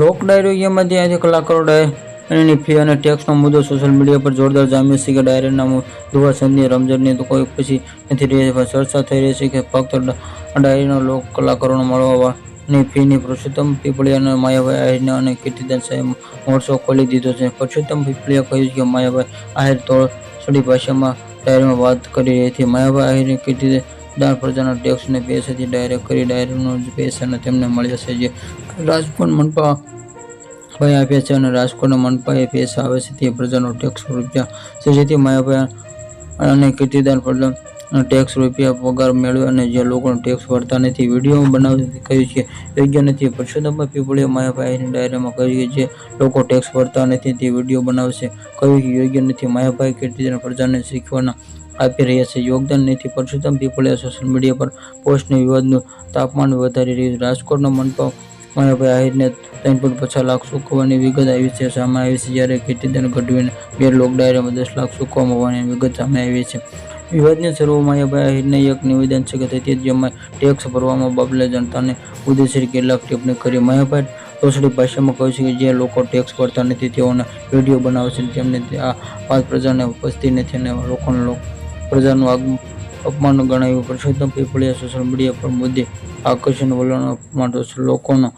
લોક ડાયરીમાંથી આજે કલાકારો ડાયરીની ફી અને ટેક્સનો મુદ્દો સોશિયલ મીડિયા પર જોરદાર જામ્યો છે કે ડાયરીના દુઆ સંધિ રમઝાનની તો કોઈ પછી નથી રહી છે. ચર્ચા થઈ રહી છે કે ફક્ત ડાયરીના લોક કલાકારોને મળવાની ફીની પુરુષોત્તમ પીપળિયા અને માયાભાઈ આહિરને અને કીર્તિદાન શાહે મહોત્સવ ખોલી દીધો છે. પુરુષોત્તમ પીપળિયા કહ્યું કે માયાભાઈ આહિર તોછડી ભાષામાં ડાયરીમાં વાત કરી રહી હતી. માયાભાઈ આહિરની કીર્તિદાન પ્રજાના ટેક્સને પૈસાથી ડાયરેક્ટ કરી ડાયરીનો પૈસા તેમને મળ્યા છે જે રાજકોટ મનપા ભાઈ આપ્યા છે અને રાજકોટના મનપાએ પૈસા આવે છે તે પ્રજાનો ટેક્સ રૂપિયા છે જેથી માયાભાઈ અને કીર્તિદાન પ્રજા ટેક્સ રૂપિયા પગાર મેળવે અને જે લોકો ટેક્સ ભરતા નથી. વિડીયો બનાવી કહ્યું કે યોગ્ય નથી. પુરુષોત્તમ પીપળિયા માયાભાઈની ડાયરીમાં કહ્યું કે જે લોકો ટેક્સ ભરતા નથી તે વિડીયો બનાવશે કહ્યું કે યોગ્ય નથી. માયાભાઈ કીર્તિદાન પ્રજાને શીખવાના આપી રહ્યા છે યોગદાન નથી. પુરુષોત્તમ પીપળિયા સોશિયલ મીડિયા પર પોસ્ટને વિવાદનું તાપમાન વધારી રહ્યું. રાજકોટના મનપા માયાભાઈ આહિરને 3.50 લાખ ચૂકવવાની વિગત આવી છે સામે આવી છે જ્યારે કીર્તિદાન ગઢવીને 2 લોક ડાયરીમાં 10 લાખ ચૂકવવામાં હોવાની વિગત સામે આવી છે. વિવાદની શરૂઆત માયાભાઈ આહિરને એક નિવેદન છે કે તેથી જેમાં ટેક્સ ભરવામાં બાબતે જનતાને ઉદ્દેશી કેટલાક ટિપ્પણી કરી. માયાભાઈ તોછડી ભાષામાં કહ્યું છે કે જે લોકો ટેક્સ ભરતા નથી તેઓના વિડીયો બનાવે છે તેમને આ વાત પ્રજાને ઉપજતી નથી અને લોકોને પ્રજાનું અપમાન ગણાવ્યું. પુરુષોત્તમ પીપળિયા સોશિયલ મીડિયા પર મુદ્દે આકર્ષણ વલણ માટે લોકોનો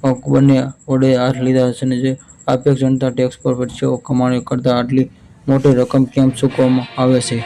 બંને વડે હાથ લીધા છે અને જે અપેક્ષ જનતા ટેક્સ પર પરસેવો કમાણી કરતા આટલી મોટી રકમ કેમ ચૂકવવામાં આવે છે.